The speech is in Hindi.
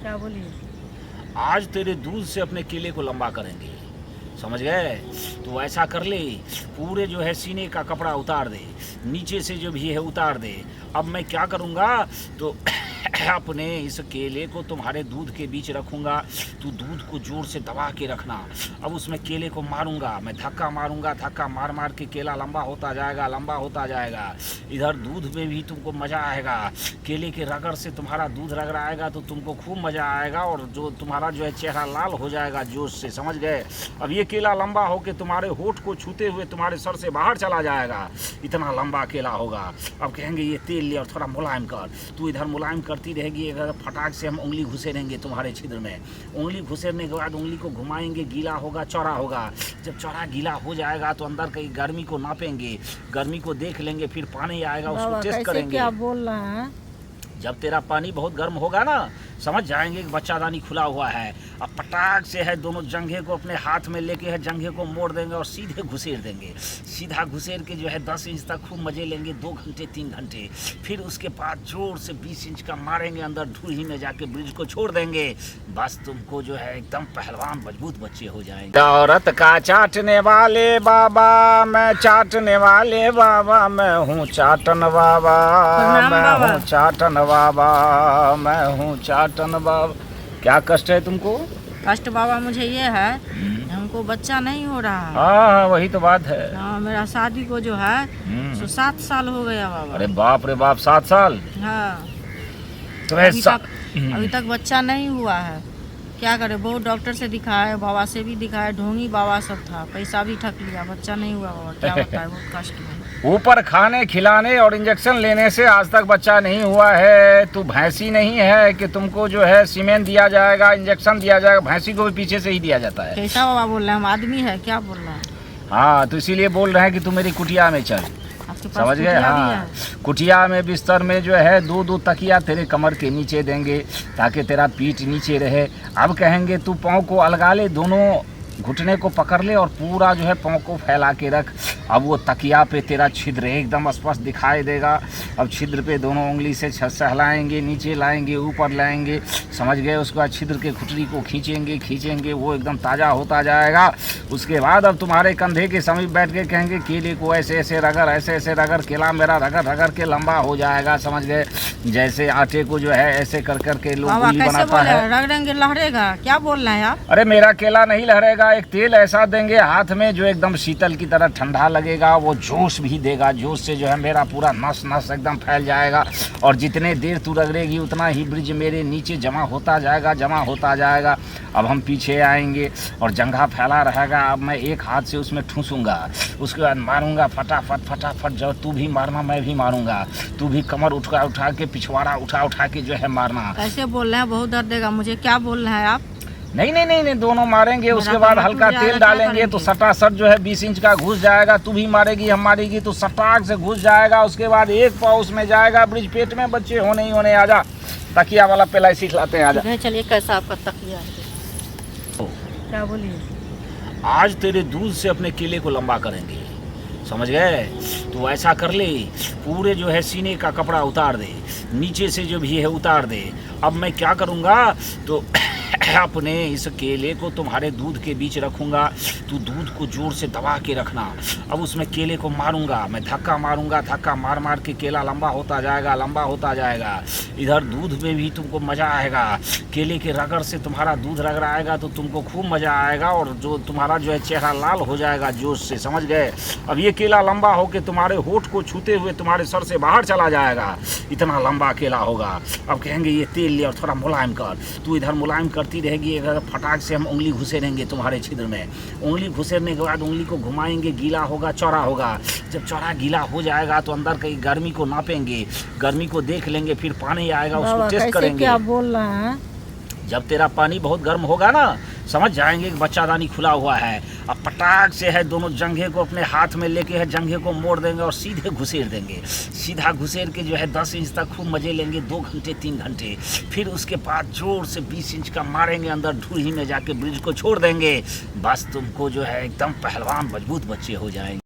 क्या बोलिए? आज तेरे दूध से अपने केले को लंबा करेंगे, समझ गए? तो ऐसा कर ले, पूरे जो है सीने का कपड़ा उतार दे, नीचे से जो भी है उतार दे। अब मैं क्या करूँगा तो अपने इस केले को तुम्हारे दूध के बीच रखूँगा। तू दूध को जोर से दबा के रखना। अब उसमें केले को मारूंगा, मैं धक्का मारूंगा, धक्का मार मार के केला लंबा होता जाएगा, लंबा होता जाएगा। इधर दूध में भी तुमको मज़ा आएगा, केले के रगड़ से तुम्हारा दूध रगड़ा आएगा तो तुमको खूब मज़ा आएगा, और जो तुम्हारा जो है चेहरा लाल हो जाएगा जोश से, समझ गए? अब ये केला लंबा होकर तुम्हारे होठ को छूते हुए तुम्हारे सर से बाहर चला जाएगा, इतना लंबा केला होगा। अब कहेंगे ये तेल ले और थोड़ा मुलायम कर। तू इधर मुलायम करती रहेगी, अगर फटाक से हम उंगली घुसेरेंगे तुम्हारे छिद्र में। उंगली घुसेरने के बाद उंगली को घुमाएंगे, गीला होगा, चौड़ा होगा। जब चौड़ा गीला हो जाएगा तो अंदर की गर्मी को नापेंगे, गर्मी को देख लेंगे, फिर पानी आएगा उसको टेस्ट करेंगे। क्या बोल रहे हैं? जब तेरा पानी बहुत गर्म होगा ना, समझ जाएंगे कि बच्चादानी खुला हुआ है। अब पटाख से है दोनों जंघे को अपने हाथ में लेके है जंघे को मोड़ देंगे और सीधे घुसेर देंगे। सीधा घुसेर के जो है 10 इंच तक खूब मजे लेंगे, 2 घंटे 3 घंटे। फिर उसके बाद जोर से 20 इंच का मारेंगे, अंदर ढूही में जाके ब्रिज को छोड़ देंगे। बस तुमको जो है एकदम पहलवान मजबूत बच्चे हो जाएंगे। औरत का चाटने वाले बाबा, मैं चाटने वाले बाबा, मैं हूँ चाटन बाबा, मैं हूँ चाटन बाबा, मैं हूँ चाटन बाबा। क्या कष्ट है तुमको? कष्ट बाबा मुझे ये है, हमको बच्चा नहीं हो रहा है। हाँ, वही तो बात है। हाँ, मेरा शादी को जो है 7 साल हो गया बाबा। अरे बाप रे बाप, 7 साल? हाँ, तुम्हें अभी तक बच्चा नहीं हुआ है। क्या करे, बहुत डॉक्टर से दिखाया, बाबा से भी दिखाया, ढोंगी बाबा सब था, पैसा भी ठक लिया, बच्चा नहीं हुआ बाबा। क्या बताए, बहुत कष्ट है। ऊपर खाने खिलाने और इंजेक्शन लेने से आज तक बच्चा नहीं हुआ है। तू भैंसी नहीं है कि तुमको जो है सीमेंट दिया जाएगा, इंजेक्शन दिया जाएगा। भैंसी को भी पीछे से ही दिया जाता है। कैसा बाबा बोल रहे हैं? हम आदमी है, क्या बोल रहे हैं? हाँ, तो इसीलिए बोल रहे हैं कि तू मेरी कुटिया में चल, समझ गए? हाँ, कुटिया में बिस्तर में जो है 2-2 तकिया तेरे कमर के नीचे देंगे ताकि तेरा पीठ नीचे रहे। अब कहेंगे तू पाँव को अलगा ले, दोनों घुटने को पकड़ ले और पूरा जो है पाँव को फैला के रख। अब वो तकिया पे तेरा छिद्र एकदम स्पष्ट दिखाई देगा। अब छिद्र पे दोनों उंगली से सहलाएंगे, नीचे लाएंगे, ऊपर लाएंगे, समझ गए? उसके बाद छिद्र के खुटरी को खींचेंगे, वो एकदम ताज़ा होता जाएगा। उसके बाद अब तुम्हारे कंधे के समीप बैठ के कहेंगे केले को ऐसे ऐसे रगड़, ऐसे ऐसे रगड़, केला मेरा रगड़ रगड़ के लंबा हो जाएगा, समझ गए? जैसे आटे को जो है ऐसे कर कर के लोग गोली बनाता है। रगड़ेंगे लहरेगा? क्या बोल रहे हैं आप? अरे मेरा केला नहीं लहरेगा। एक तेल ऐसा देंगे हाथ में जो एकदम शीतल की तरह ठंडा लगेगा, वो जोश भी देगा। जोश से जो है मेरा पूरा नस नस एकदम फैल जाएगा, और जितने देर तू रगड़ेगी उतना ही ब्रिज मेरे नीचे जमा होता जाएगा, जमा होता जाएगा। अब हम पीछे आएंगे और जंघा फैला रहेगा। अब मैं एक हाथ से उसमें ठूसूंगा, उसके बाद मारूंगा फटाफट फटाफट। जब तू भी मारना मैं भी मारूंगा, तू भी कमर उठा के पिछवाड़ा उठा के जो है मारना। ऐसे बोल रहे हैं, बहुत दर्द देगा मुझे। क्या बोल रहे हैं आप? नहीं, दोनों मारेंगे। उसके बाद हल्का तेल डालेंगे तो सटासट जो है 20 इंच का घुस जाएगा। तू भी मारेगी, हम मारेगी तो सटाक से घुस जाएगा। उसके बाद एक पाव उसमें जाएगा, ब्रिज पेट में, बच्चे होने ही होने। आजा, तकिया वाला पेला सीख लाते हैं, आजा। चलिए, कैसा आपका तकिया है? क्या बोलिए? आज तेरे दूध से अपने केले को लंबा करेंगे, समझ गए? तो ऐसा कर ले, पूरे जो है सीने का कपड़ा उतार दे, नीचे से जो भी है उतार दे। अब मैं क्या करूँगा तो अपने इस केले को तुम्हारे दूध के बीच रखूँगा। तू दूध को जोर से दबा के रखना। अब उसमें केले को मारूंगा, मैं धक्का मारूंगा, धक्का मार मार के केला लंबा होता जाएगा, लंबा होता जाएगा। इधर दूध में भी तुमको मज़ा आएगा, केले के रगड़ से तुम्हारा दूध रगड़ा आएगा तो तुमको खूब मज़ा आएगा, और जो तुम्हारा जो है चेहरा लाल हो जाएगा जोश से, समझ गए? अब ये केला लंबा होकर तुम्हारे होठ को छूते हुए तुम्हारे सर से बाहर चला जाएगा, इतना लंबा केला होगा। अब कहेंगे ये तेल ले और थोड़ा मुलायम कर। तू इधर मुलायम करती रहेगी, अगर फटाक से हम उंगली घुसेरेंगे तुम्हारे छिद्र में। उंगली घुसेरने के बाद उंगली को घुमाएंगे, गीला होगा, चौड़ा होगा। जब चौड़ा गीला हो जाएगा तो अंदर की गर्मी को नापेंगे, गर्मी को देख लेंगे, फिर पानी आएगा उसको टेस्ट करेंगे। क्या बोल रहे हैं? जब तेरा पानी बहुत गर्म होगा ना, समझ जाएंगे कि बच्चादानी खुला हुआ है। अब पटाख से है दोनों जंघे को अपने हाथ में लेके है जंघे को मोड़ देंगे और सीधे घुसेर देंगे। सीधा घुसेर के जो है 10 इंच तक खूब मजे लेंगे, 2 घंटे 3 घंटे। फिर उसके बाद जोर से 20 इंच का मारेंगे, अंदर ढूही में जाके ब्रिज को छोड़ देंगे। बस तुमको जो है एकदम पहलवान मजबूत बच्चे हो जाएंगे।